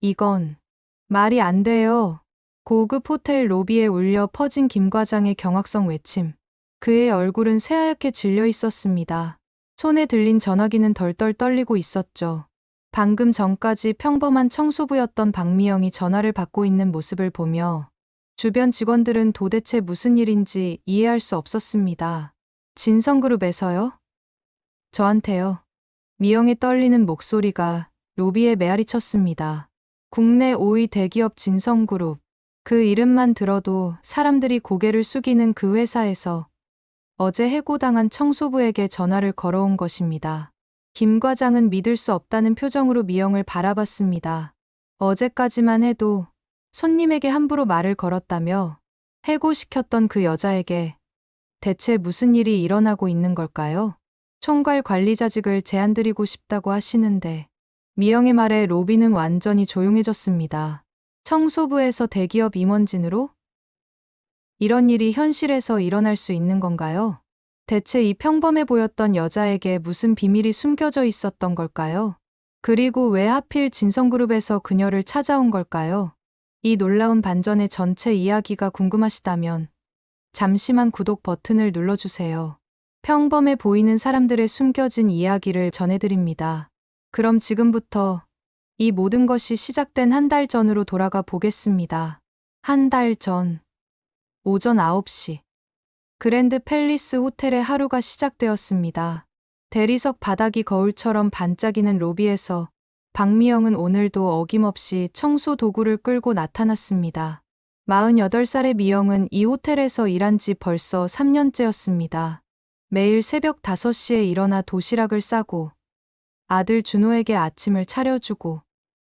이건 말이 안 돼요. 고급 호텔 로비에 울려 퍼진 김 과장의 경악성 외침. 그의 얼굴은 새하얗게 질려 있었습니다. 손에 들린 전화기는 덜덜 떨리고 있었죠. 방금 전까지 평범한 청소부였던 박미영이 전화를 받고 있는 모습을 보며 주변 직원들은 도대체 무슨 일인지 이해할 수 없었습니다. 진성그룹에서요? 저한테요. 미영의 떨리는 목소리가 로비에 메아리 쳤습니다. 국내 5위 대기업 진성그룹. 그 이름만 들어도 사람들이 고개를 숙이는 그 회사에서 어제 해고당한 청소부에게 전화를 걸어온 것입니다. 김 과장은 믿을 수 없다는 표정으로 미영을 바라봤습니다. 어제까지만 해도 손님에게 함부로 말을 걸었다며 해고시켰던 그 여자에게 대체 무슨 일이 일어나고 있는 걸까요? 총괄 관리자직을 제안드리고 싶다고 하시는데 미영의 말에 로비는 완전히 조용해졌습니다. 청소부에서 대기업 임원진으로? 이런 일이 현실에서 일어날 수 있는 건가요? 대체 이 평범해 보였던 여자에게 무슨 비밀이 숨겨져 있었던 걸까요? 그리고 왜 하필 진성그룹에서 그녀를 찾아온 걸까요? 이 놀라운 반전의 전체 이야기가 궁금하시다면 잠시만 구독 버튼을 눌러주세요. 평범해 보이는 사람들의 숨겨진 이야기를 전해드립니다. 그럼 지금부터 이 모든 것이 시작된 한 달 전으로 돌아가 보겠습니다. 한 달 전, 오전 9시. 그랜드 팰리스 호텔의 하루가 시작되었습니다. 대리석 바닥이 거울처럼 반짝이는 로비에서 박미영은 오늘도 어김없이 청소 도구를 끌고 나타났습니다. 48살의 미영은 이 호텔에서 일한 지 벌써 3년째였습니다. 매일 새벽 5시에 일어나 도시락을 싸고 아들 준호에게 아침을 차려주고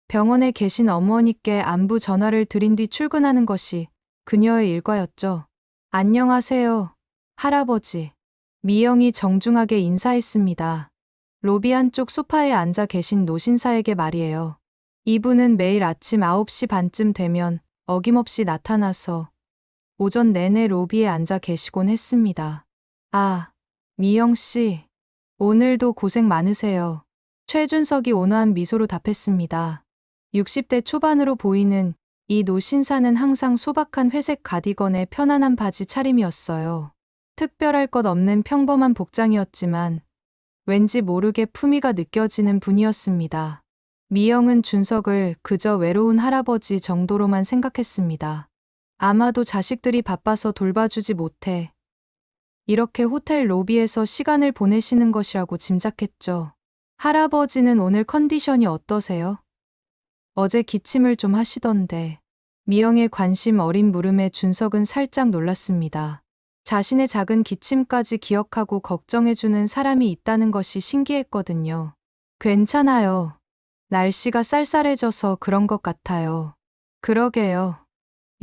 병원에 계신 어머니께 안부 전화를 드린 뒤 출근하는 것이 그녀의 일과였죠. 안녕하세요, 할아버지. 미영이 정중하게 인사했습니다. 로비 한쪽 소파에 앉아 계신 노신사에게 말이에요. 이분은 매일 아침 9시 반쯤 되면 어김없이 나타나서 오전 내내 로비에 앉아 계시곤 했습니다. 아, 미영 씨, 오늘도 고생 많으세요. 최준석이 온화한 미소로 답했습니다. 60대 초반으로 보이는 이 노신사는 항상 소박한 회색 가디건에 편안한 바지 차림이었어요. 특별할 것 없는 평범한 복장이었지만 왠지 모르게 품위가 느껴지는 분이었습니다. 미영은 준석을 그저 외로운 할아버지 정도로만 생각했습니다. 아마도 자식들이 바빠서 돌봐주지 못해 이렇게 호텔 로비에서 시간을 보내시는 것이라고 짐작했죠. 할아버지는 오늘 컨디션이 어떠세요? 어제 기침을 좀 하시던데. 미영의 관심 어린 물음에 준석은 살짝 놀랐습니다. 자신의 작은 기침까지 기억하고 걱정해주는 사람이 있다는 것이 신기했거든요. 괜찮아요. 날씨가 쌀쌀해져서 그런 것 같아요. 그러게요.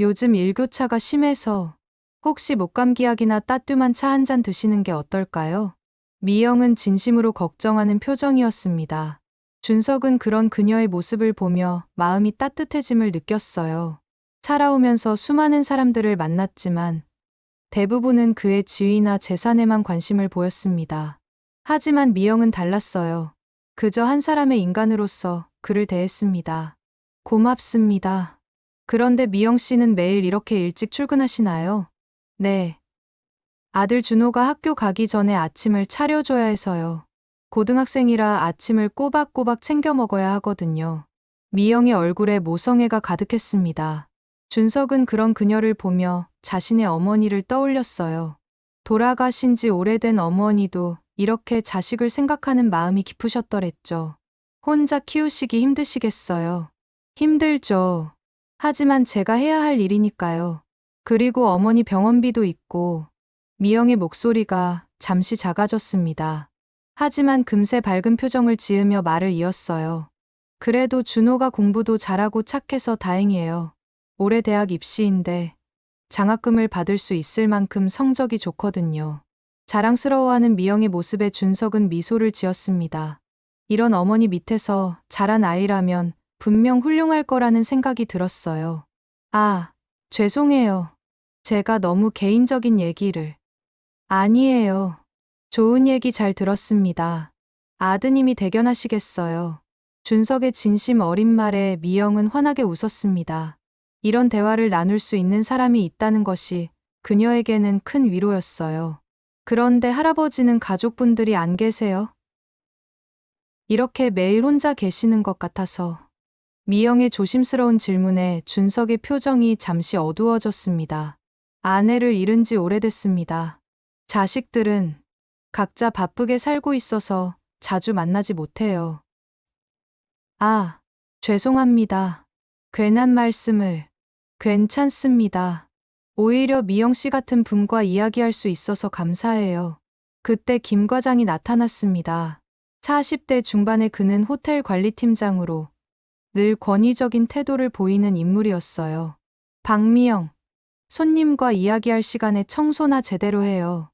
요즘 일교차가 심해서 혹시 목감기약이나 따뜻한 차 한 잔 드시는 게 어떨까요? 미영은 진심으로 걱정하는 표정이었습니다. 준석은 그런 그녀의 모습을 보며 마음이 따뜻해짐을 느꼈어요. 살아오면서 수많은 사람들을 만났지만 대부분은 그의 지위나 재산에만 관심을 보였습니다. 하지만 미영은 달랐어요. 그저 한 사람의 인간으로서 그를 대했습니다. 고맙습니다. 그런데 미영 씨는 매일 이렇게 일찍 출근하시나요? 네. 아들 준호가 학교 가기 전에 아침을 차려줘야 해서요. 고등학생이라 아침을 꼬박꼬박 챙겨 먹어야 하거든요. 미영의 얼굴에 모성애가 가득했습니다. 준석은 그런 그녀를 보며 자신의 어머니를 떠올렸어요. 돌아가신 지 오래된 어머니도 이렇게 자식을 생각하는 마음이 깊으셨더랬죠. 혼자 키우시기 힘드시겠어요. 힘들죠. 하지만 제가 해야 할 일이니까요. 그리고 어머니 병원비도 있고. 미영의 목소리가 잠시 작아졌습니다. 하지만 금세 밝은 표정을 지으며 말을 이었어요. 그래도 준호가 공부도 잘하고 착해서 다행이에요. 올해 대학 입시인데 장학금을 받을 수 있을 만큼 성적이 좋거든요. 자랑스러워하는 미영의 모습에 준석은 미소를 지었습니다. 이런 어머니 밑에서 자란 아이라면 분명 훌륭할 거라는 생각이 들었어요. 아, 죄송해요. 제가 너무 개인적인 얘기를. 아니에요. 좋은 얘기 잘 들었습니다. 아드님이 대견하시겠어요. 준석의 진심 어린 말에 미영은 환하게 웃었습니다. 이런 대화를 나눌 수 있는 사람이 있다는 것이 그녀에게는 큰 위로였어요. 그런데 할아버지는 가족분들이 안 계세요? 이렇게 매일 혼자 계시는 것 같아서. 미영의 조심스러운 질문에 준석의 표정이 잠시 어두워졌습니다. 아내를 잃은 지 오래됐습니다. 자식들은 각자 바쁘게 살고 있어서 자주 만나지 못해요. 아, 죄송합니다. 괜한 말씀을. 괜찮습니다. 오히려 미영 씨 같은 분과 이야기할 수 있어서 감사해요. 그때 김 과장이 나타났습니다. 40대 중반의 그는 호텔 관리팀장으로 늘 권위적인 태도를 보이는 인물이었어요. 박미영, 손님과 이야기할 시간에 청소나 제대로 해요.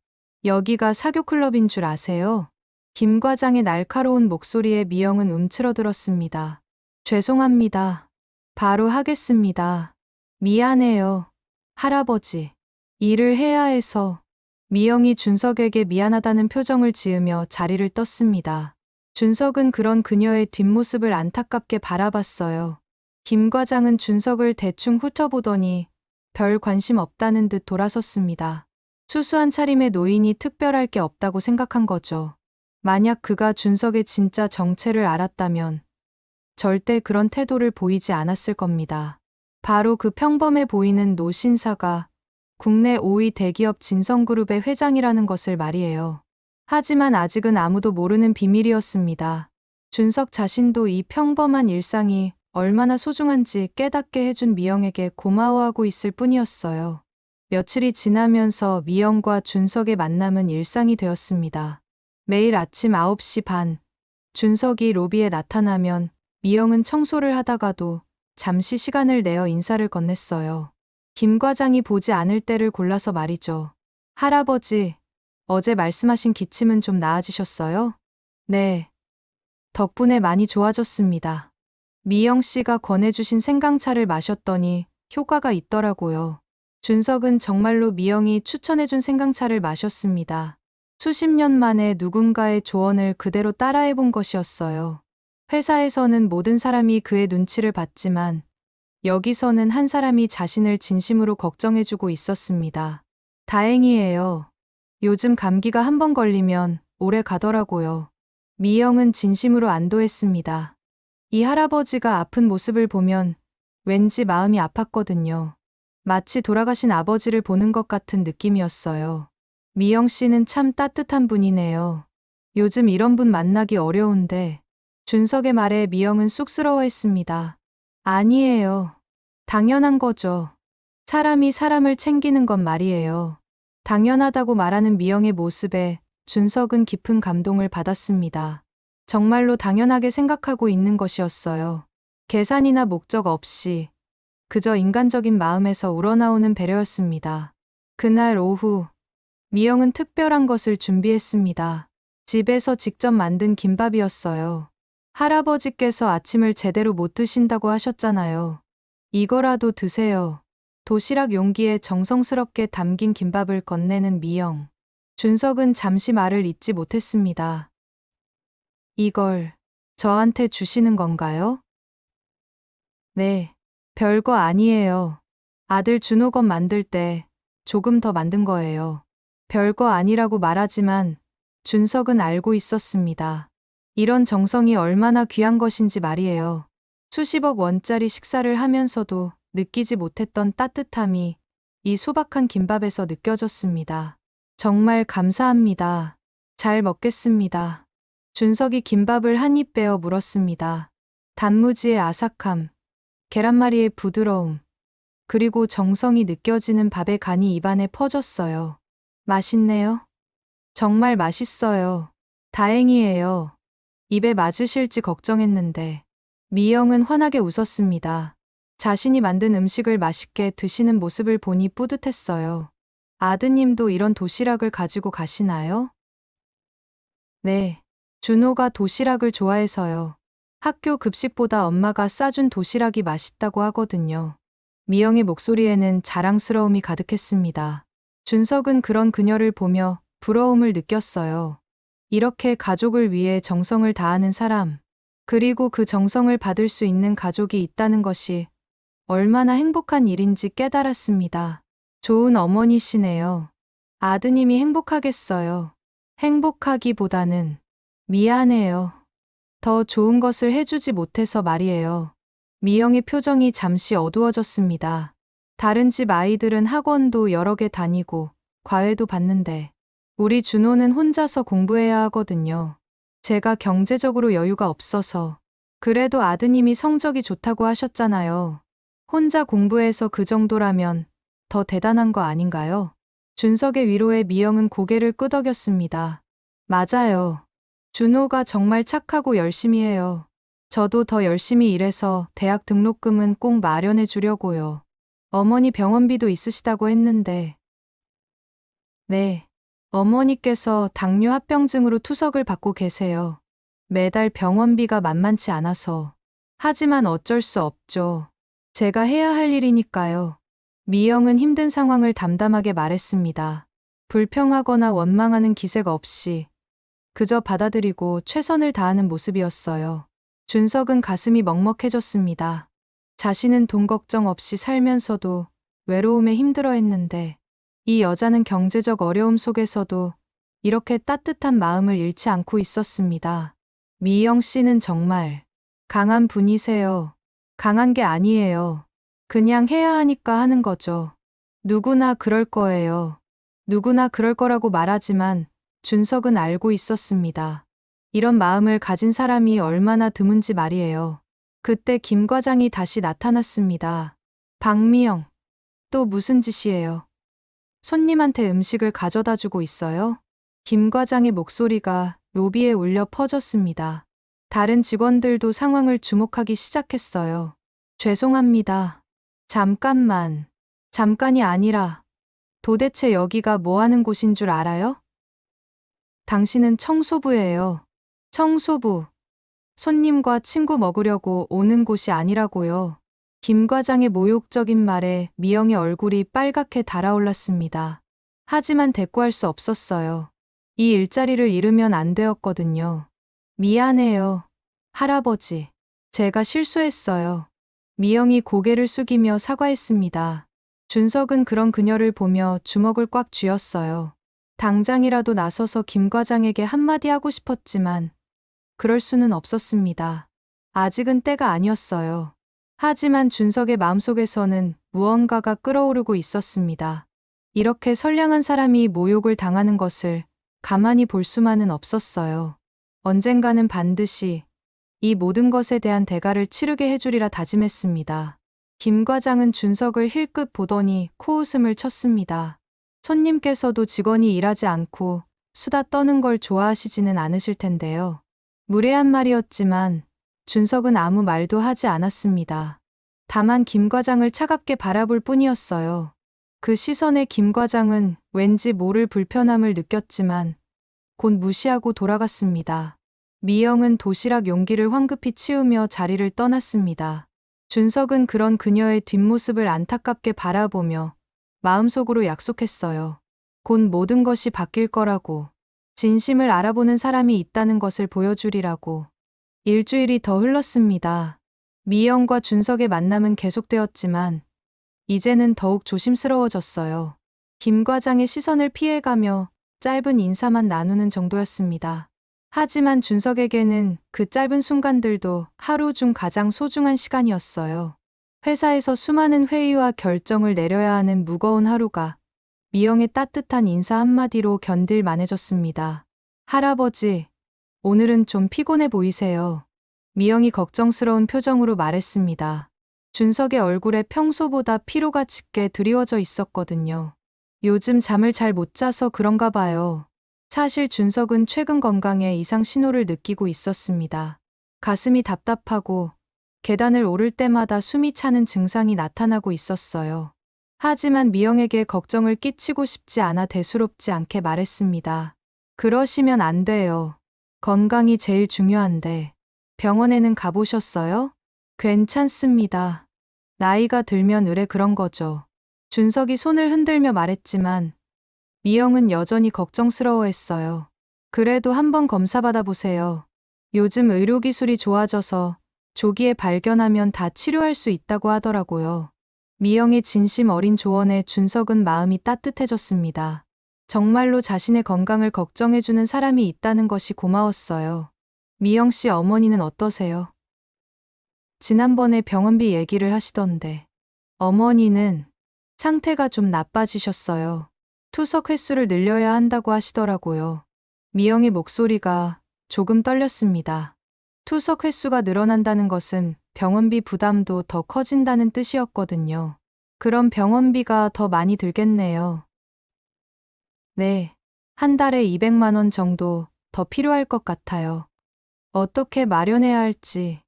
여기가 사교클럽인 줄 아세요? 김 과장의 날카로운 목소리에 미영은 움츠러들었습니다. 죄송합니다. 바로 하겠습니다. 미안해요. 할아버지. 일을 해야 해서. 미영이 준석에게 미안하다는 표정을 지으며 자리를 떴습니다. 준석은 그런 그녀의 뒷모습을 안타깝게 바라봤어요. 김 과장은 준석을 대충 훑어보더니 별 관심 없다는 듯 돌아섰습니다. 수수한 차림의 노인이 특별할 게 없다고 생각한 거죠. 만약 그가 준석의 진짜 정체를 알았다면 절대 그런 태도를 보이지 않았을 겁니다. 바로 그 평범해 보이는 노 신사가 국내 5위 대기업 진성그룹의 회장이라는 것을 말이에요. 하지만 아직은 아무도 모르는 비밀이었습니다. 준석 자신도 이 평범한 일상이 얼마나 소중한지 깨닫게 해준 미영에게 고마워하고 있을 뿐이었어요. 며칠이 지나면서 미영과 준석의 만남은 일상이 되었습니다. 매일 아침 9시 반, 준석이 로비에 나타나면 미영은 청소를 하다가도 잠시 시간을 내어 인사를 건넸어요. 김 과장이 보지 않을 때를 골라서 말이죠. 할아버지, 어제 말씀하신 기침은 좀 나아지셨어요? 네. 덕분에 많이 좋아졌습니다. 미영 씨가 권해주신 생강차를 마셨더니 효과가 있더라고요. 준석은 정말로 미영이 추천해준 생강차를 마셨습니다. 수십 년 만에 누군가의 조언을 그대로 따라해본 것이었어요. 회사에서는 모든 사람이 그의 눈치를 봤지만 여기서는 한 사람이 자신을 진심으로 걱정해주고 있었습니다. 다행이에요. 요즘 감기가 한 번 걸리면 오래 가더라고요. 미영은 진심으로 안도했습니다. 이 할아버지가 아픈 모습을 보면 왠지 마음이 아팠거든요. 마치 돌아가신 아버지를 보는 것 같은 느낌이었어요. 미영 씨는 참 따뜻한 분이네요. 요즘 이런 분 만나기 어려운데. 준석의 말에 미영은 쑥스러워했습니다. 아니에요. 당연한 거죠. 사람이 사람을 챙기는 건 말이에요. 당연하다고 말하는 미영의 모습에 준석은 깊은 감동을 받았습니다. 정말로 당연하게 생각하고 있는 것이었어요. 계산이나 목적 없이 그저 인간적인 마음에서 우러나오는 배려였습니다. 그날 오후, 미영은 특별한 것을 준비했습니다. 집에서 직접 만든 김밥이었어요. 할아버지께서 아침을 제대로 못 드신다고 하셨잖아요. 이거라도 드세요. 도시락 용기에 정성스럽게 담긴 김밥을 건네는 미영. 준석은 잠시 말을 잇지 못했습니다. 이걸 저한테 주시는 건가요? 네. 별거 아니에요. 아들 준호 것 만들 때 조금 더 만든 거예요. 별거 아니라고 말하지만 준석은 알고 있었습니다. 이런 정성이 얼마나 귀한 것인지 말이에요. 수십억 원짜리 식사를 하면서도 느끼지 못했던 따뜻함이 이 소박한 김밥에서 느껴졌습니다. 정말 감사합니다. 잘 먹겠습니다. 준석이 김밥을 한 입 베어 물었습니다. 단무지의 아삭함, 계란말이의 부드러움, 그리고 정성이 느껴지는 밥의 간이 입안에 퍼졌어요. 맛있네요. 정말 맛있어요. 다행이에요. 입에 맞으실지 걱정했는데. 미영은 환하게 웃었습니다. 자신이 만든 음식을 맛있게 드시는 모습을 보니 뿌듯했어요. 아드님도 이런 도시락을 가지고 가시나요? 네. 준호가 도시락을 좋아해서요. 학교 급식보다 엄마가 싸준 도시락이 맛있다고 하거든요. 미영의 목소리에는 자랑스러움이 가득했습니다. 준석은 그런 그녀를 보며 부러움을 느꼈어요. 이렇게 가족을 위해 정성을 다하는 사람, 그리고 그 정성을 받을 수 있는 가족이 있다는 것이 얼마나 행복한 일인지 깨달았습니다. 좋은 어머니시네요. 아드님이 행복하겠어요. 행복하기보다는 미안해요. 더 좋은 것을 해주지 못해서 말이에요. 미영의 표정이 잠시 어두워졌습니다. 다른 집 아이들은 학원도 여러 개 다니고 과외도 받는데 우리 준호는 혼자서 공부해야 하거든요. 제가 경제적으로 여유가 없어서. 그래도 아드님이 성적이 좋다고 하셨잖아요. 혼자 공부해서 그 정도라면 더 대단한 거 아닌가요? 준석의 위로에 미영은 고개를 끄덕였습니다. 맞아요. 준호가 정말 착하고 열심히 해요. 저도 더 열심히 일해서 대학 등록금은 꼭 마련해 주려고요. 어머니 병원비도 있으시다고 했는데. 네. 어머니께서 당뇨 합병증으로 투석을 받고 계세요. 매달 병원비가 만만치 않아서. 하지만 어쩔 수 없죠. 제가 해야 할 일이니까요. 미영은 힘든 상황을 담담하게 말했습니다. 불평하거나 원망하는 기색 없이 그저 받아들이고 최선을 다하는 모습이었어요. 준석은 가슴이 먹먹해졌습니다. 자신은 돈 걱정 없이 살면서도 외로움에 힘들어했는데 이 여자는 경제적 어려움 속에서도 이렇게 따뜻한 마음을 잃지 않고 있었습니다. 미영 씨는 정말 강한 분이세요. 강한 게 아니에요. 그냥 해야 하니까 하는 거죠. 누구나 그럴 거예요. 누구나 그럴 거라고 말하지만 준석은 알고 있었습니다. 이런 마음을 가진 사람이 얼마나 드문지 말이에요. 그때 김 과장이 다시 나타났습니다. 박미영, 또 무슨 짓이에요? 손님한테 음식을 가져다 주고 있어요? 김 과장의 목소리가 로비에 울려 퍼졌습니다. 다른 직원들도 상황을 주목하기 시작했어요. 죄송합니다. 잠깐만. 잠깐이 아니라 도대체 여기가 뭐 하는 곳인 줄 알아요? 당신은 청소부예요. 청소부. 손님과 친구 먹으려고 오는 곳이 아니라고요. 김 과장의 모욕적인 말에 미영의 얼굴이 빨갛게 달아올랐습니다. 하지만 대꾸할 수 없었어요. 이 일자리를 잃으면 안 되었거든요. 미안해요. 할아버지. 제가 실수했어요. 미영이 고개를 숙이며 사과했습니다. 준석은 그런 그녀를 보며 주먹을 꽉 쥐었어요. 당장이라도 나서서 김 과장에게 한마디 하고 싶었지만 그럴 수는 없었습니다. 아직은 때가 아니었어요. 하지만 준석의 마음속에서는 무언가가 끓어오르고 있었습니다. 이렇게 선량한 사람이 모욕을 당하는 것을 가만히 볼 수만은 없었어요. 언젠가는 반드시 이 모든 것에 대한 대가를 치르게 해주리라 다짐했습니다. 김 과장은 준석을 힐끗 보더니 코웃음을 쳤습니다. 손님께서도 직원이 일하지 않고 수다 떠는 걸 좋아하시지는 않으실 텐데요. 무례한 말이었지만 준석은 아무 말도 하지 않았습니다. 다만 김 과장을 차갑게 바라볼 뿐이었어요. 그 시선에 김 과장은 왠지 모를 불편함을 느꼈지만 곧 무시하고 돌아갔습니다. 미영은 도시락 용기를 황급히 치우며 자리를 떠났습니다. 준석은 그런 그녀의 뒷모습을 안타깝게 바라보며 마음속으로 약속했어요. 곧 모든 것이 바뀔 거라고. 진심을 알아보는 사람이 있다는 것을 보여주리라고. 일주일이 더 흘렀습니다. 미영과 준석의 만남은 계속되었지만 이제는 더욱 조심스러워졌어요. 김 과장의 시선을 피해가며 짧은 인사만 나누는 정도였습니다. 하지만 준석에게는 그 짧은 순간들도 하루 중 가장 소중한 시간이었어요. 회사에서 수많은 회의와 결정을 내려야 하는 무거운 하루가 미영의 따뜻한 인사 한마디로 견딜만해졌습니다. 할아버지, 오늘은 좀 피곤해 보이세요. 미영이 걱정스러운 표정으로 말했습니다. 준석의 얼굴에 평소보다 피로가 짙게 드리워져 있었거든요. 요즘 잠을 잘 못 자서 그런가 봐요. 사실 준석은 최근 건강에 이상 신호를 느끼고 있었습니다. 가슴이 답답하고 계단을 오를 때마다 숨이 차는 증상이 나타나고 있었어요. 하지만 미영에게 걱정을 끼치고 싶지 않아 대수롭지 않게 말했습니다. 그러시면 안 돼요. 건강이 제일 중요한데. 병원에는 가보셨어요? 괜찮습니다. 나이가 들면 의례 그런 거죠. 준석이 손을 흔들며 말했지만 미영은 여전히 걱정스러워했어요. 그래도 한번 검사받아 보세요. 요즘 의료기술이 좋아져서 조기에 발견하면 다 치료할 수 있다고 하더라고요. 미영의 진심 어린 조언에 준석은 마음이 따뜻해졌습니다. 정말로 자신의 건강을 걱정해주는 사람이 있다는 것이 고마웠어요. 미영 씨 어머니는 어떠세요? 지난번에 병원비 얘기를 하시던데. 어머니는 상태가 좀 나빠지셨어요. 투석 횟수를 늘려야 한다고 하시더라고요. 미영의 목소리가 조금 떨렸습니다. 투석 횟수가 늘어난다는 것은 병원비 부담도 더 커진다는 뜻이었거든요. 그럼 병원비가 더 많이 들겠네요. 네, 한 달에 200만 원 정도 더 필요할 것 같아요. 어떻게 마련해야 할지.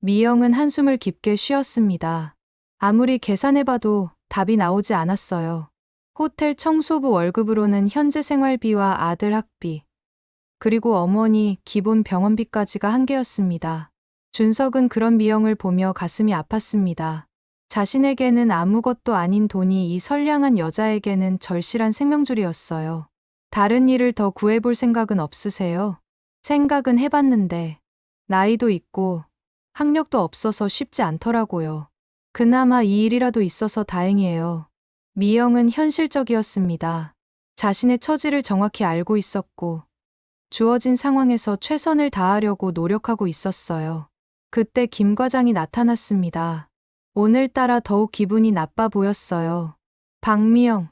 미영은 한숨을 깊게 쉬었습니다. 아무리 계산해봐도 답이 나오지 않았어요. 호텔 청소부 월급으로는 현재 생활비와 아들 학비, 그리고 어머니 기본 병원비까지가 한계였습니다. 준석은 그런 미영을 보며 가슴이 아팠습니다. 자신에게는 아무것도 아닌 돈이 이 선량한 여자에게는 절실한 생명줄이었어요. 다른 일을 더 구해볼 생각은 없으세요? 생각은 해봤는데 나이도 있고 학력도 없어서 쉽지 않더라고요. 그나마 이 일이라도 있어서 다행이에요. 미영은 현실적이었습니다. 자신의 처지를 정확히 알고 있었고 주어진 상황에서 최선을 다하려고 노력하고 있었어요. 그때 김 과장이 나타났습니다. 오늘따라 더욱 기분이 나빠 보였어요. 박미영,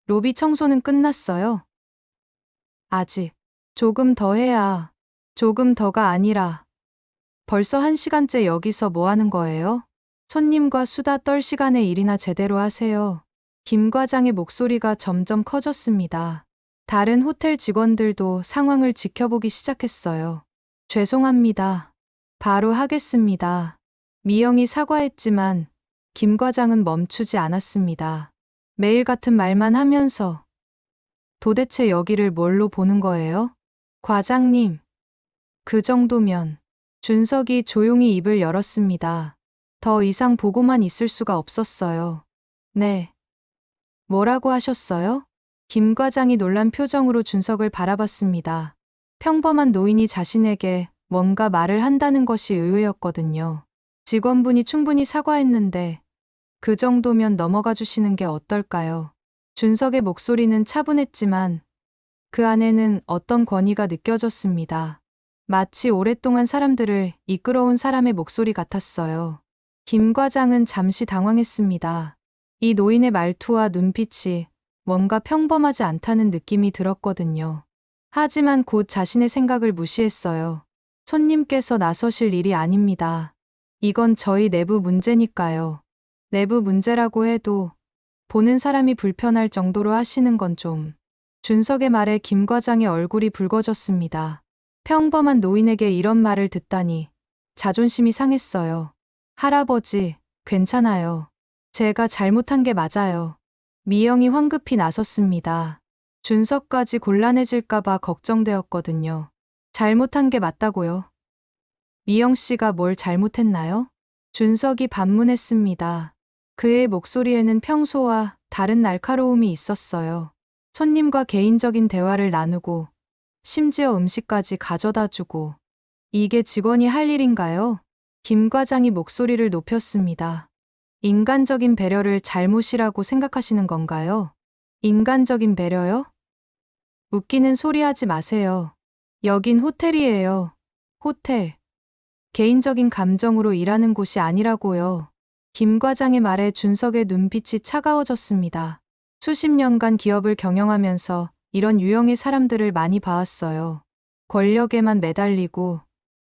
로비 청소는 끝났어요? 아직. 조금 더 해야. 조금 더가 아니라. 벌써 1시간째 여기서 뭐 하는 거예요? 손님과 수다 떨 시간에 일이나 제대로 하세요. 김 과장의 목소리가 점점 커졌습니다. 다른 호텔 직원들도 상황을 지켜보기 시작했어요. 죄송합니다. 바로 하겠습니다. 미영이 사과했지만 김 과장은 멈추지 않았습니다. 매일 같은 말만 하면서 도대체 여기를 뭘로 보는 거예요? 과장님, 그 정도면. 준석이 조용히 입을 열었습니다. 더 이상 보고만 있을 수가 없었어요. 네. 뭐라고 하셨어요? 김 과장이 놀란 표정으로 준석을 바라봤습니다. 평범한 노인이 자신에게 뭔가 말을 한다는 것이 의외였거든요. 직원분이 충분히 사과했는데 그 정도면 넘어가 주시는 게 어떨까요? 준석의 목소리는 차분했지만 그 안에는 어떤 권위가 느껴졌습니다. 마치 오랫동안 사람들을 이끌어온 사람의 목소리 같았어요. 김 과장은 잠시 당황했습니다. 이 노인의 말투와 눈빛이 뭔가 평범하지 않다는 느낌이 들었거든요. 하지만 곧 자신의 생각을 무시했어요. 손님께서 나서실 일이 아닙니다. 이건 저희 내부 문제니까요. 내부 문제라고 해도 보는 사람이 불편할 정도로 하시는 건 좀. 준석의 말에 김 과장의 얼굴이 붉어졌습니다. 평범한 노인에게 이런 말을 듣다니 자존심이 상했어요. 할아버지, 괜찮아요. 제가 잘못한 게 맞아요. 미영이 황급히 나섰습니다. 준석까지 곤란해질까봐 걱정되었거든요. 잘못한 게 맞다고요? 미영 씨가 뭘 잘못했나요? 준석이 반문했습니다. 그의 목소리에는 평소와 다른 날카로움이 있었어요. 손님과 개인적인 대화를 나누고 심지어 음식까지 가져다 주고. 이게 직원이 할 일인가요? 김 과장이 목소리를 높였습니다. 인간적인 배려를 잘못이라고 생각하시는 건가요? 인간적인 배려요? 웃기는 소리 하지 마세요. 여긴 호텔이에요. 호텔. 개인적인 감정으로 일하는 곳이 아니라고요. 김 과장의 말에 준석의 눈빛이 차가워졌습니다. 수십 년간 기업을 경영하면서 이런 유형의 사람들을 많이 봐왔어요. 권력에만 매달리고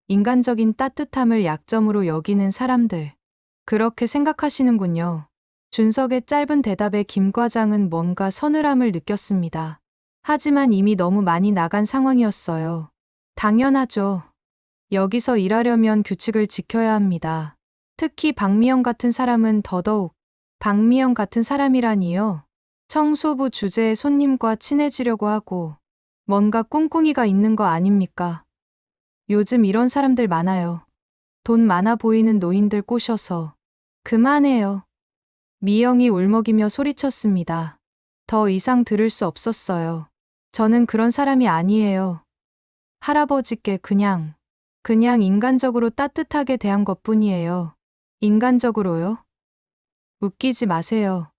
인간적인 따뜻함을 약점으로 여기는 사람들. 그렇게 생각하시는군요. 준석의 짧은 대답에 김 과장은 뭔가 서늘함을 느꼈습니다. 하지만 이미 너무 많이 나간 상황이었어요. 당연하죠. 여기서 일하려면 규칙을 지켜야 합니다. 특히 박미영 같은 사람은 더더욱. 박미영 같은 사람이라니요. 청소부 주제의 손님과 친해지려고 하고 뭔가 꿍꿍이가 있는 거 아닙니까? 요즘 이런 사람들 많아요. 돈 많아 보이는 노인들 꼬셔서. 그만해요. 미영이 울먹이며 소리쳤습니다. 더 이상 들을 수 없었어요. 저는 그런 사람이 아니에요. 할아버지께 그냥 그냥 인간적으로 따뜻하게 대한 것뿐이에요. 인간적으로요? 웃기지 마세요.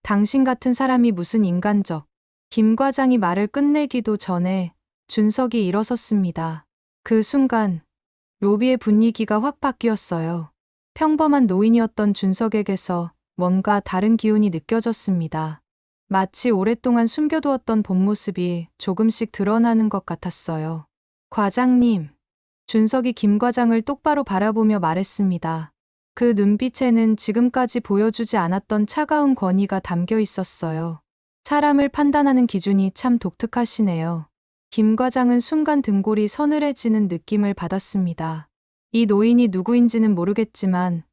당신 같은 사람이 무슨 인간적. 김 과장이 말을 끝내기도 전에 준석이 일어섰습니다. 그 순간 로비의 분위기가 확 바뀌었어요. 평범한 노인이었던 준석에게서 뭔가 다른 기운이 느껴졌습니다. 마치 오랫동안 숨겨두었던 본 모습이 조금씩 드러나는 것 같았어요. 과장님. 준석이 김 과장을 똑바로 바라보며 말했습니다. 그 눈빛에는 지금까지 보여주지 않았던 차가운 권위가 담겨 있었어요. 사람을 판단하는 기준이 참 독특하시네요. 김 과장은 순간 등골이 서늘해지는 느낌을 받았습니다. 이 노인이 누구인지는 모르겠지만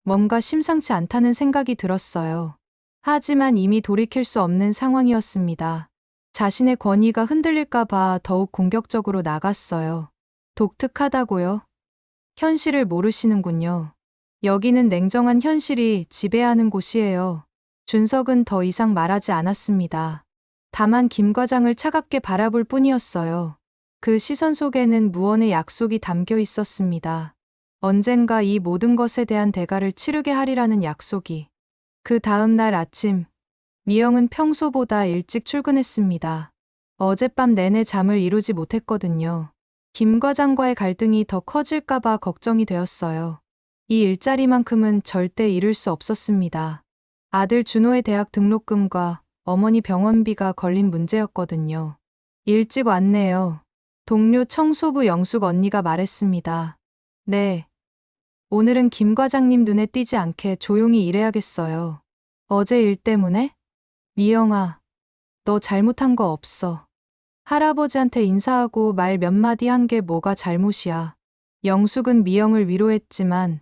뭔가 심상치 않다는 생각이 들었어요. 하지만 이미 돌이킬 수 없는 상황이었습니다. 자신의 권위가 흔들릴까봐 더욱 공격적으로 나갔어요. 독특하다고요? 현실을 모르시는군요. 여기는 냉정한 현실이 지배하는 곳이에요. 준석은 더 이상 말하지 않았습니다. 다만 김 과장을 차갑게 바라볼 뿐이었어요. 그 시선 속에는 무언의 약속이 담겨 있었습니다. 언젠가 이 모든 것에 대한 대가를 치르게 하리라는 약속이. 그 다음 날 아침, 미영은 평소보다 일찍 출근했습니다. 어젯밤 내내 잠을 이루지 못했거든요. 김 과장과의 갈등이 더 커질까봐 걱정이 되었어요. 이 일자리만큼은 절대 잃을 수 없었습니다. 아들 준호의 대학 등록금과 어머니 병원비가 걸린 문제였거든요. 일찍 왔네요. 동료 청소부 영숙 언니가 말했습니다. 네. 오늘은 김 과장님 눈에 띄지 않게 조용히 일해야겠어요. 어제 일 때문에? 미영아, 너 잘못한 거 없어. 할아버지한테 인사하고 말 몇 마디 한 게 뭐가 잘못이야. 영숙은 미영을 위로했지만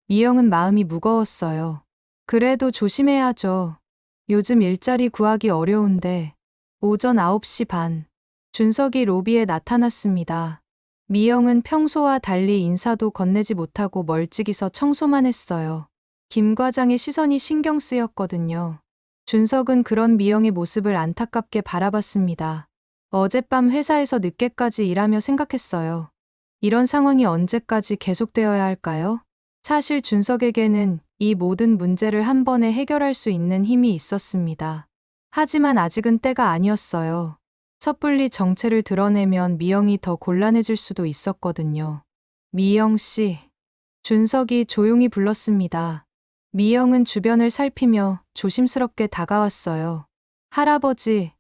미영은 마음이 무거웠어요. 그래도 조심해야죠. 요즘 일자리 구하기 어려운데. 오전 9시 반. 준석이 로비에 나타났습니다. 미영은 평소와 달리 인사도 건네지 못하고 멀찍이 서 청소만 했어요. 김 과장의 시선이 신경 쓰였거든요. 준석은 그런 미영의 모습을 안타깝게 바라봤습니다. 어젯밤 회사에서 늦게까지 일하며 생각했어요. 이런 상황이 언제까지 계속되어야 할까요? 사실 준석에게는 이 모든 문제를 한 번에 해결할 수 있는 힘이 있었습니다. 하지만 아직은 때가 아니었어요. 섣불리 정체를 드러내면 미영이 더 곤란해질 수도 있었거든요. 미영 씨. 준석이 조용히 불렀습니다. 미영은 주변을 살피며 조심스럽게 다가왔어요. 할아버지,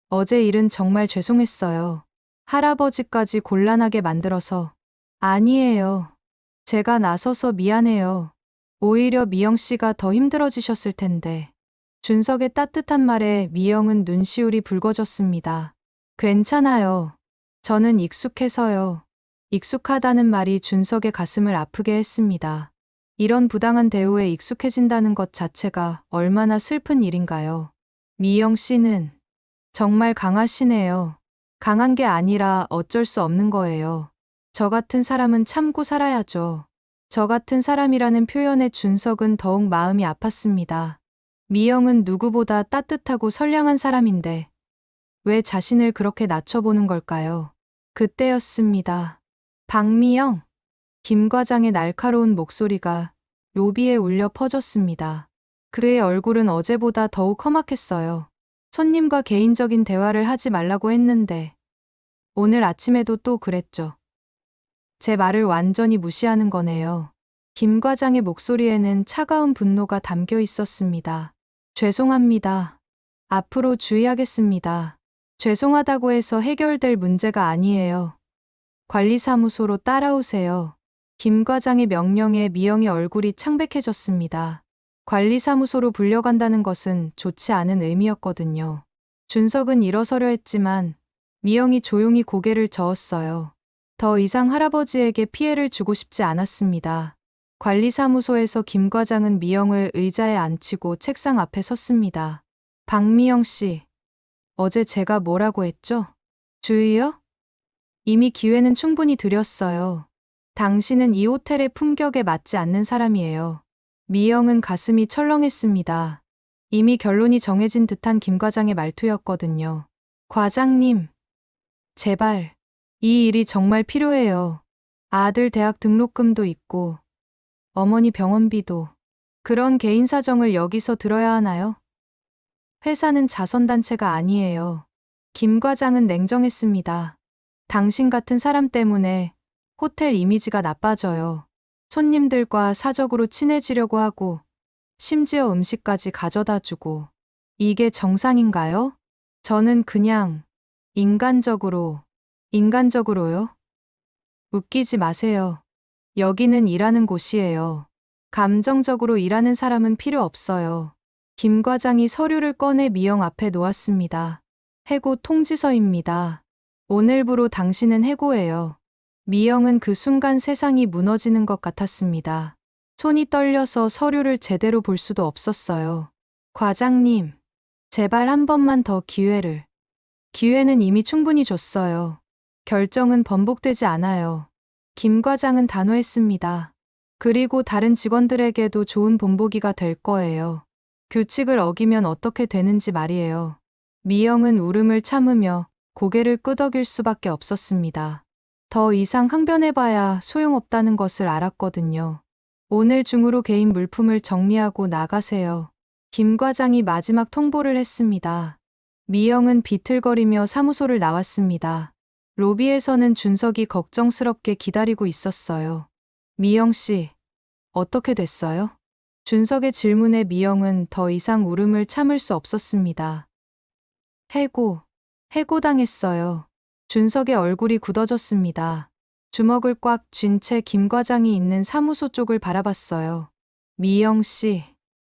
어제 일은 정말 죄송했어요. 할아버지까지 곤란하게 만들어서. 아니에요. 제가 나서서 미안해요. 오히려 미영 씨가 더 힘들어지셨을 텐데. 준석의 따뜻한 말에 미영은 눈시울이 붉어졌습니다. 괜찮아요. 저는 익숙해서요. 익숙하다는 말이 준석의 가슴을 아프게 했습니다. 이런 부당한 대우에 익숙해진다는 것 자체가 얼마나 슬픈 일인가요. 미영 씨는 정말 강하시네요. 강한 게 아니라 어쩔 수 없는 거예요. 저 같은 사람은 참고 살아야죠. 저 같은 사람이라는 표현에 준석은 더욱 마음이 아팠습니다. 미영은 누구보다 따뜻하고 선량한 사람인데 왜 자신을 그렇게 낮춰보는 걸까요? 그때였습니다. 박미영. 김 과장의 날카로운 목소리가 로비에 울려 퍼졌습니다. 그의 얼굴은 어제보다 더욱 험악했어요. 손님과 개인적인 대화를 하지 말라고 했는데 오늘 아침에도 또 그랬죠. 제 말을 완전히 무시하는 거네요. 김 과장의 목소리에는 차가운 분노가 담겨 있었습니다. 죄송합니다. 앞으로 주의하겠습니다. 죄송하다고 해서 해결될 문제가 아니에요. 관리사무소로 따라오세요. 김 과장의 명령에 미영의 얼굴이 창백해졌습니다. 관리사무소로 불려간다는 것은 좋지 않은 의미였거든요. 준석은 일어서려 했지만 미영이 조용히 고개를 저었어요. 더 이상 할아버지에게 피해를 주고 싶지 않았습니다. 관리사무소에서 김 과장은 미영을 의자에 앉히고 책상 앞에 섰습니다. 박미영 씨, 어제 제가 뭐라고 했죠? 주의요? 이미 기회는 충분히 드렸어요. 당신은 이 호텔의 품격에 맞지 않는 사람이에요. 미영은 가슴이 철렁했습니다. 이미 결론이 정해진 듯한 김 과장의 말투였거든요. 과장님, 제발, 이 일이 정말 필요해요. 아들 대학 등록금도 있고 어머니 병원비도. 그런 개인 사정을 여기서 들어야 하나요? 회사는 자선단체가 아니에요. 김 과장은 냉정했습니다. 당신 같은 사람 때문에 호텔 이미지가 나빠져요. 손님들과 사적으로 친해지려고 하고 심지어 음식까지 가져다 주고. 이게 정상인가요? 저는 그냥 인간적으로요? 웃기지 마세요. 여기는 일하는 곳이에요. 감정적으로 일하는 사람은 필요 없어요. 김 과장이 서류를 꺼내 미영 앞에 놓았습니다. 해고 통지서입니다. 오늘부로 당신은 해고예요. 미영은 그 순간 세상이 무너지는 것 같았습니다. 손이 떨려서 서류를 제대로 볼 수도 없었어요. 과장님, 제발 한 번만 더 기회를. 기회는 이미 충분히 줬어요. 결정은 번복되지 않아요. 김 과장은 단호했습니다. 그리고 다른 직원들에게도 좋은 본보기가 될 거예요. 규칙을 어기면 어떻게 되는지 말이에요. 미영은 울음을 참으며 고개를 끄덕일 수밖에 없었습니다. 더 이상 항변해봐야 소용없다는 것을 알았거든요. 오늘 중으로 개인 물품을 정리하고 나가세요. 김 과장이 마지막 통보를 했습니다. 미영은 비틀거리며 사무소를 나왔습니다. 로비에서는 준석이 걱정스럽게 기다리고 있었어요. 미영 씨, 어떻게 됐어요? 준석의 질문에 미영은 더 이상 울음을 참을 수 없었습니다. 해고당했어요. 준석의 얼굴이 굳어졌습니다. 주먹을 꽉 쥔 채 김 과장이 있는 사무소 쪽을 바라봤어요. 미영 씨,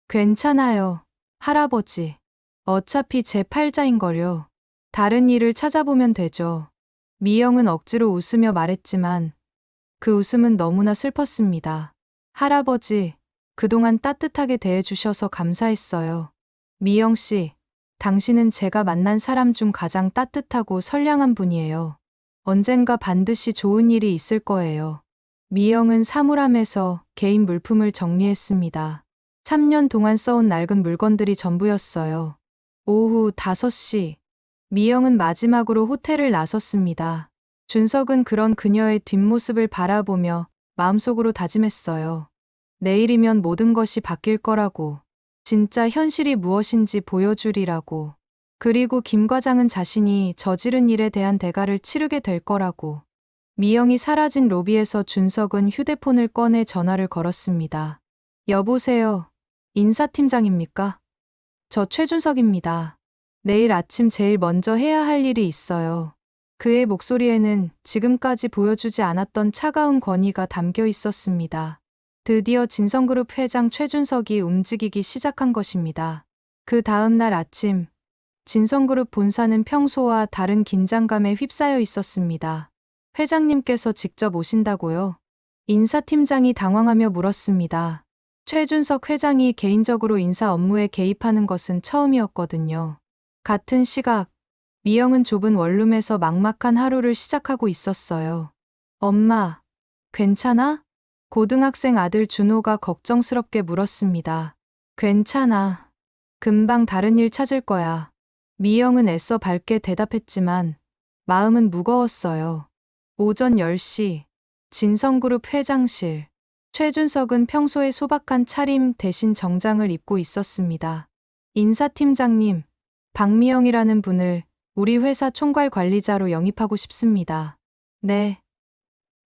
괜찮아요. 할아버지. 어차피 제 팔자인걸요. 다른 일을 찾아보면 되죠. 미영은 억지로 웃으며 말했지만 그 웃음은 너무나 슬펐습니다. 할아버지, 그동안 따뜻하게 대해주셔서 감사했어요. 미영 씨, 당신은 제가 만난 사람 중 가장 따뜻하고 선량한 분이에요. 언젠가 반드시 좋은 일이 있을 거예요. 미영은 사물함에서 개인 물품을 정리했습니다. 3년 동안 써온 낡은 물건들이 전부였어요. 오후 5시, 미영은 마지막으로 호텔을 나섰습니다. 준석은 그런 그녀의 뒷모습을 바라보며 마음속으로 다짐했어요. 내일이면 모든 것이 바뀔 거라고. 진짜 현실이 무엇인지 보여주리라고. 그리고 김 과장은 자신이 저지른 일에 대한 대가를 치르게 될 거라고. 미영이 사라진 로비에서 준석은 휴대폰을 꺼내 전화를 걸었습니다. 여보세요. 인사팀장입니까? 저 최준석입니다. 내일 아침 제일 먼저 해야 할 일이 있어요. 그의 목소리에는 지금까지 보여주지 않았던 차가운 권위가 담겨 있었습니다. 드디어 진성그룹 회장 최준석이 움직이기 시작한 것입니다. 그 다음 날 아침, 진성그룹 본사는 평소와 다른 긴장감에 휩싸여 있었습니다. 회장님께서 직접 오신다고요? 인사팀장이 당황하며 물었습니다. 최준석 회장이 개인적으로 인사 업무에 개입하는 것은 처음이었거든요. 같은 시각, 미영은 좁은 원룸에서 막막한 하루를 시작하고 있었어요. 엄마, 괜찮아? 고등학생 아들 준호가 걱정스럽게 물었습니다. 괜찮아. 금방 다른 일 찾을 거야. 미영은 애써 밝게 대답했지만 마음은 무거웠어요. 오전 10시, 진성그룹 회장실. 최준석은 평소의 소박한 차림 대신 정장을 입고 있었습니다. 인사팀장님, 박미영이라는 분을 우리 회사 총괄 관리자로 영입하고 싶습니다. 네.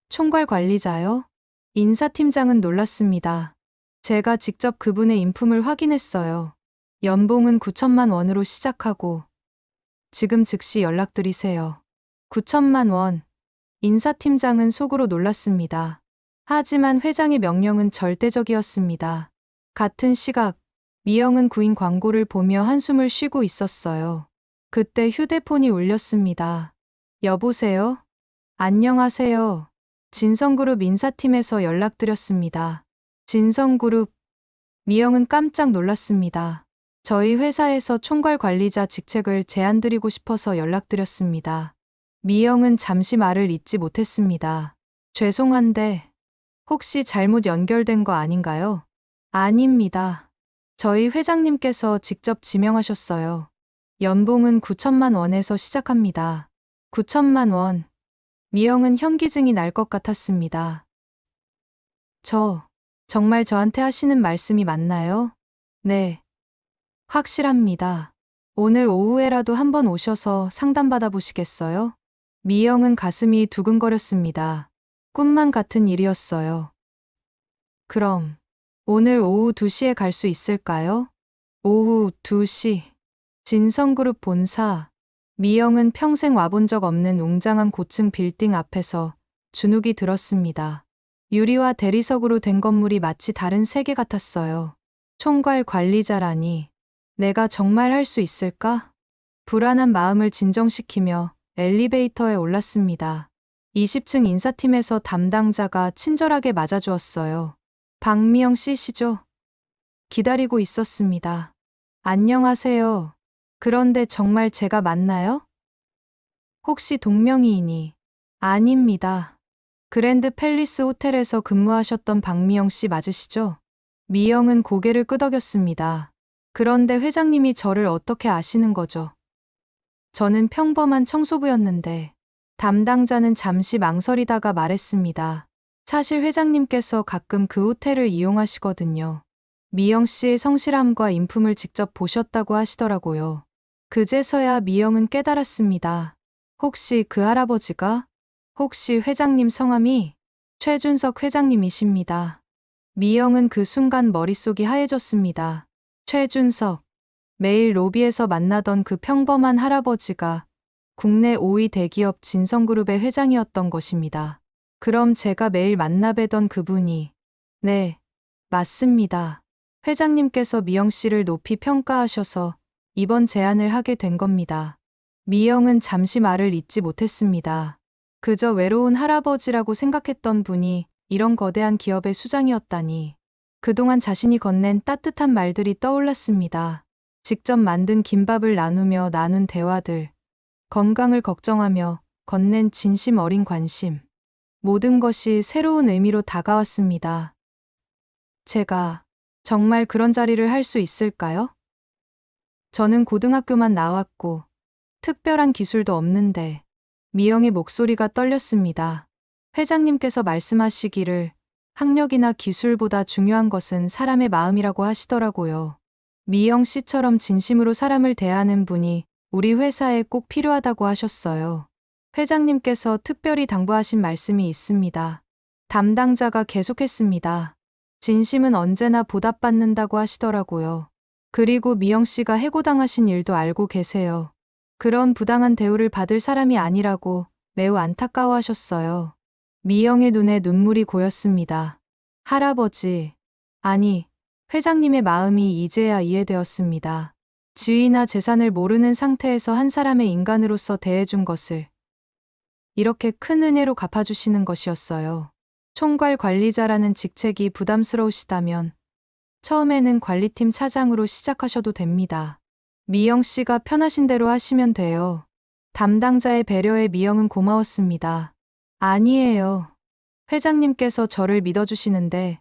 총괄 관리자요? 인사팀장은 놀랐습니다. 제가 직접 그분의 인품을 확인했어요. 연봉은 9천만 원으로 시작하고 지금 즉시 연락드리세요. 9천만 원. 인사팀장은 속으로 놀랐습니다. 하지만 회장의 명령은 절대적이었습니다. 같은 시각, 미영은 구인 광고를 보며 한숨을 쉬고 있었어요. 그때 휴대폰이 울렸습니다. 여보세요? 안녕하세요. 진성그룹 인사팀에서 연락드렸습니다. 진성그룹. 미영은 깜짝 놀랐습니다. 저희 회사에서 총괄 관리자 직책을 제안드리고 싶어서 연락드렸습니다. 미영은 잠시 말을 잇지 못했습니다. 죄송한데 혹시 잘못 연결된 거 아닌가요? 아닙니다. 저희 회장님께서 직접 지명하셨어요. 연봉은 9천만 원에서 시작합니다. 9천만 원. 미영은 현기증이 날 것 같았습니다. 정말 저한테 하시는 말씀이 맞나요? 네, 확실합니다. 오늘 오후에라도 한번 오셔서 상담받아 보시겠어요? 미영은 가슴이 두근거렸습니다. 꿈만 같은 일이었어요. 그럼 오늘 오후 2시에 갈 수 있을까요? 오후 2시. 진성그룹 본사. 미영은 평생 와본 적 없는 웅장한 고층 빌딩 앞에서 주눅이 들었습니다. 유리와 대리석으로 된 건물이 마치 다른 세계 같았어요. 총괄 관리자라니. 내가 정말 할 수 있을까? 불안한 마음을 진정시키며 엘리베이터에 올랐습니다. 20층 인사팀에서 담당자가 친절하게 맞아주었어요. 박미영 씨시죠? 기다리고 있었습니다. 안녕하세요. 그런데 정말 제가 맞나요? 혹시 동명이인이? 아닙니다. 그랜드 팰리스 호텔에서 근무하셨던 박미영 씨 맞으시죠? 미영은 고개를 끄덕였습니다. 그런데 회장님이 저를 어떻게 아시는 거죠? 저는 평범한 청소부였는데 담당자는 잠시 망설이다가 말했습니다. 사실 회장님께서 가끔 그 호텔을 이용하시거든요. 미영 씨의 성실함과 인품을 직접 보셨다고 하시더라고요. 그제서야 미영은 깨달았습니다. 혹시 그 할아버지가? 혹시 회장님 성함이? 최준석 회장님이십니다. 미영은 그 순간 머릿속이 하얘졌습니다. 최준석. 매일 로비에서 만나던 그 평범한 할아버지가 국내 5위 대기업 진성그룹의 회장이었던 것입니다. 그럼 제가 매일 만나뵈던 그분이. 네, 맞습니다. 회장님께서 미영 씨를 높이 평가하셔서 이번 제안을 하게 된 겁니다. 미영은 잠시 말을 잇지 못했습니다. 그저 외로운 할아버지라고 생각했던 분이 이런 거대한 기업의 수장이었다니. 그동안 자신이 건넨 따뜻한 말들이 떠올랐습니다. 직접 만든 김밥을 나누며 나눈 대화들, 건강을 걱정하며 건넨 진심 어린 관심. 모든 것이 새로운 의미로 다가왔습니다. 제가 정말 그런 자리를 할 수 있을까요? 저는 고등학교만 나왔고 특별한 기술도 없는데 미영의 목소리가 떨렸습니다. 회장님께서 말씀하시기를 학력이나 기술보다 중요한 것은 사람의 마음이라고 하시더라고요. 미영 씨처럼 진심으로 사람을 대하는 분이 우리 회사에 꼭 필요하다고 하셨어요. 회장님께서 특별히 당부하신 말씀이 있습니다. 담당자가 계속했습니다. 진심은 언제나 보답받는다고 하시더라고요. 그리고 미영 씨가 해고당하신 일도 알고 계세요. 그런 부당한 대우를 받을 사람이 아니라고 매우 안타까워하셨어요. 미영의 눈에 눈물이 고였습니다. 할아버지, 아니, 회장님의 마음이 이제야 이해되었습니다. 지위나 재산을 모르는 상태에서 한 사람의 인간으로서 대해준 것을 이렇게 큰 은혜로 갚아주시는 것이었어요. 총괄 관리자라는 직책이 부담스러우시다면 처음에는 관리팀 차장으로 시작하셔도 됩니다. 미영 씨가 편하신 대로 하시면 돼요. 담당자의 배려에 미영은 고마웠습니다. 아니에요. 회장님께서 저를 믿어주시는데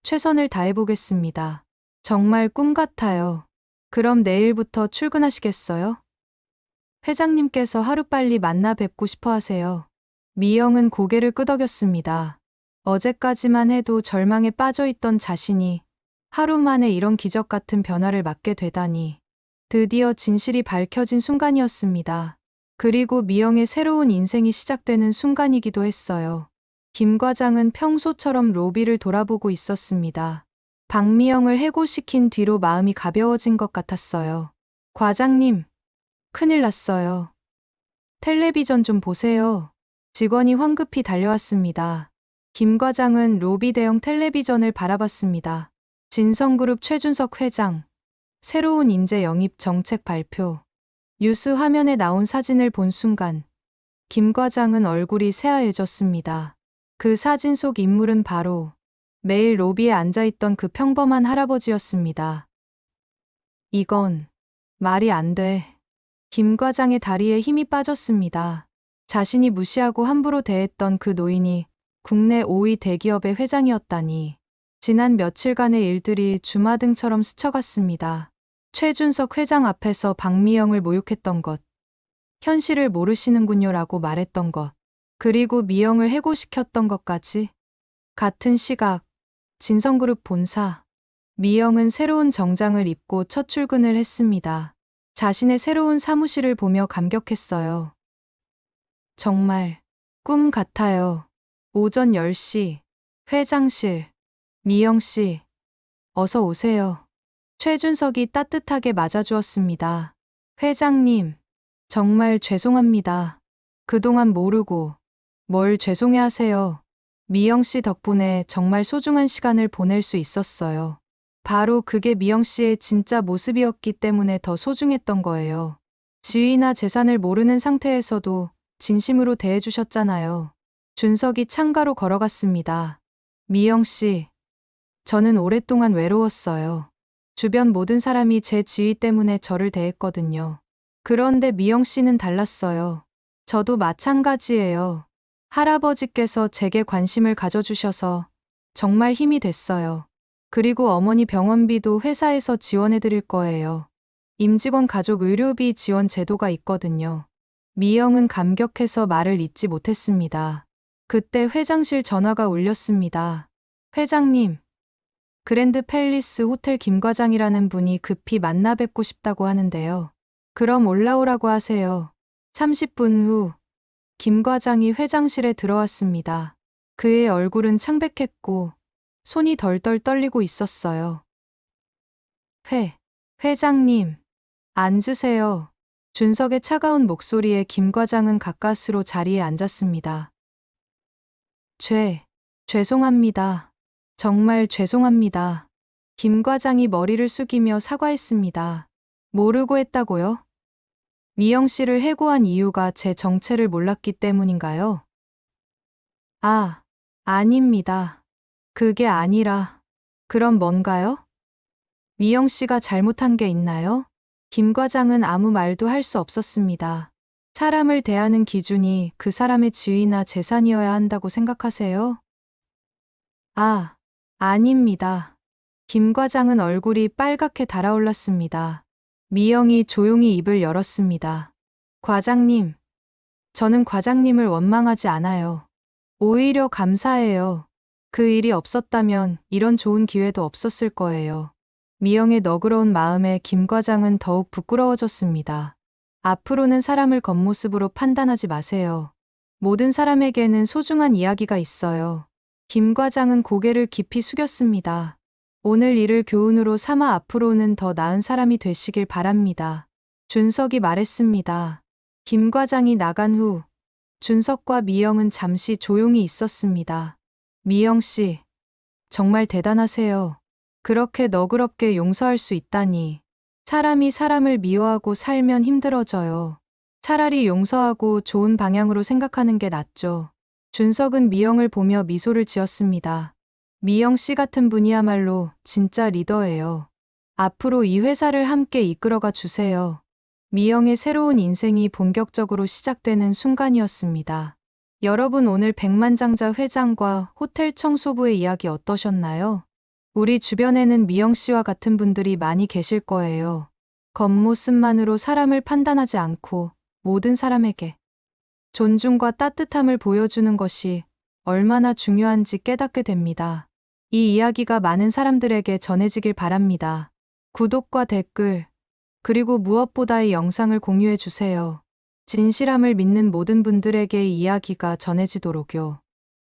최선을 다해보겠습니다. 정말 꿈 같아요. 그럼 내일부터 출근하시겠어요? 회장님께서 하루빨리 만나 뵙고 싶어 하세요. 미영은 고개를 끄덕였습니다. 어제까지만 해도 절망에 빠져있던 자신이 하루 만에 이런 기적 같은 변화를 맞게 되다니. 드디어 진실이 밝혀진 순간이었습니다. 그리고 미영의 새로운 인생이 시작되는 순간이기도 했어요. 김 과장은 평소처럼 로비를 돌아보고 있었습니다. 박미영을 해고시킨 뒤로 마음이 가벼워진 것 같았어요. 과장님, 큰일 났어요. 텔레비전 좀 보세요. 직원이 황급히 달려왔습니다. 김 과장은 로비 대형 텔레비전을 바라봤습니다. 진성그룹 최준석 회장, 새로운 인재 영입 정책 발표. 뉴스 화면에 나온 사진을 본 순간 김 과장은 얼굴이 새하얘졌습니다. 그 사진 속 인물은 바로 매일 로비에 앉아있던 그 평범한 할아버지였습니다. 이건 말이 안 돼. 김 과장의 다리에 힘이 빠졌습니다. 자신이 무시하고 함부로 대했던 그 노인이 국내 5위 대기업의 회장이었다니. 지난 며칠간의 일들이 주마등처럼 스쳐갔습니다. 최준석 회장 앞에서 박미영을 모욕했던 것, 현실을 모르시는군요라고 말했던 것, 그리고 미영을 해고시켰던 것까지. 같은 시각, 진성그룹 본사. 미영은 새로운 정장을 입고 첫 출근을 했습니다. 자신의 새로운 사무실을 보며 감격했어요. 정말 꿈 같아요. 오전 10시, 회장실. 미영 씨, 어서 오세요. 최준석이 따뜻하게 맞아주었습니다. 회장님, 정말 죄송합니다. 그동안 모르고 뭘 죄송해 하세요. 미영 씨 덕분에 정말 소중한 시간을 보낼 수 있었어요. 바로 그게 미영 씨의 진짜 모습이었기 때문에 더 소중했던 거예요. 지위나 재산을 모르는 상태에서도 진심으로 대해주셨잖아요. 준석이 창가로 걸어갔습니다. 미영 씨, 저는 오랫동안 외로웠어요. 주변 모든 사람이 제 지위 때문에 저를 대했거든요. 그런데 미영 씨는 달랐어요. 저도 마찬가지예요. 할아버지께서 제게 관심을 가져주셔서 정말 힘이 됐어요. 그리고 어머니 병원비도 회사에서 지원해 드릴 거예요. 임직원 가족 의료비 지원 제도가 있거든요. 미영은 감격해서 말을 잇지 못했습니다. 그때 회장실 전화가 울렸습니다. 회장님, 그랜드 팰리스 호텔 김 과장이라는 분이 급히 만나 뵙고 싶다고 하는데요. 그럼 올라오라고 하세요. 30분 후, 김 과장이 회장실에 들어왔습니다. 그의 얼굴은 창백했고, 손이 덜덜 떨리고 있었어요. 회장님, 앉으세요. 준석의 차가운 목소리에 김 과장은 가까스로 자리에 앉았습니다. 죄송합니다. 정말 죄송합니다. 김 과장이 머리를 숙이며 사과했습니다. 모르고 했다고요? 미영 씨를 해고한 이유가 제 정체를 몰랐기 때문인가요? 아닙니다. 그게 아니라, 그럼 뭔가요? 미영 씨가 잘못한 게 있나요? 김 과장은 아무 말도 할 수 없었습니다. 사람을 대하는 기준이 그 사람의 지위나 재산이어야 한다고 생각하세요? 아닙니다. 김 과장은 얼굴이 빨갛게 달아올랐습니다. 미영이 조용히 입을 열었습니다. 과장님, 저는 과장님을 원망하지 않아요. 오히려 감사해요. 그 일이 없었다면 이런 좋은 기회도 없었을 거예요. 미영의 너그러운 마음에 김 과장은 더욱 부끄러워졌습니다. 앞으로는 사람을 겉모습으로 판단하지 마세요. 모든 사람에게는 소중한 이야기가 있어요. 김 과장은 고개를 깊이 숙였습니다. 오늘 일을 교훈으로 삼아 앞으로는 더 나은 사람이 되시길 바랍니다. 준석이 말했습니다. 김 과장이 나간 후 준석과 미영은 잠시 조용히 있었습니다. 미영 씨, 정말 대단하세요. 그렇게 너그럽게 용서할 수 있다니. 사람이 사람을 미워하고 살면 힘들어져요. 차라리 용서하고 좋은 방향으로 생각하는 게 낫죠. 준석은 미영을 보며 미소를 지었습니다. 미영 씨 같은 분이야말로 진짜 리더예요. 앞으로 이 회사를 함께 이끌어가 주세요. 미영의 새로운 인생이 본격적으로 시작되는 순간이었습니다. 여러분 오늘 백만장자 회장과 호텔 청소부의 이야기 어떠셨나요? 우리 주변에는 미영 씨와 같은 분들이 많이 계실 거예요. 겉모습만으로 사람을 판단하지 않고 모든 사람에게 존중과 따뜻함을 보여주는 것이 얼마나 중요한지 깨닫게 됩니다. 이 이야기가 많은 사람들에게 전해지길 바랍니다. 구독과 댓글, 그리고 무엇보다 이 영상을 공유해 주세요. 진실함을 믿는 모든 분들에게 이 이야기가 전해지도록요.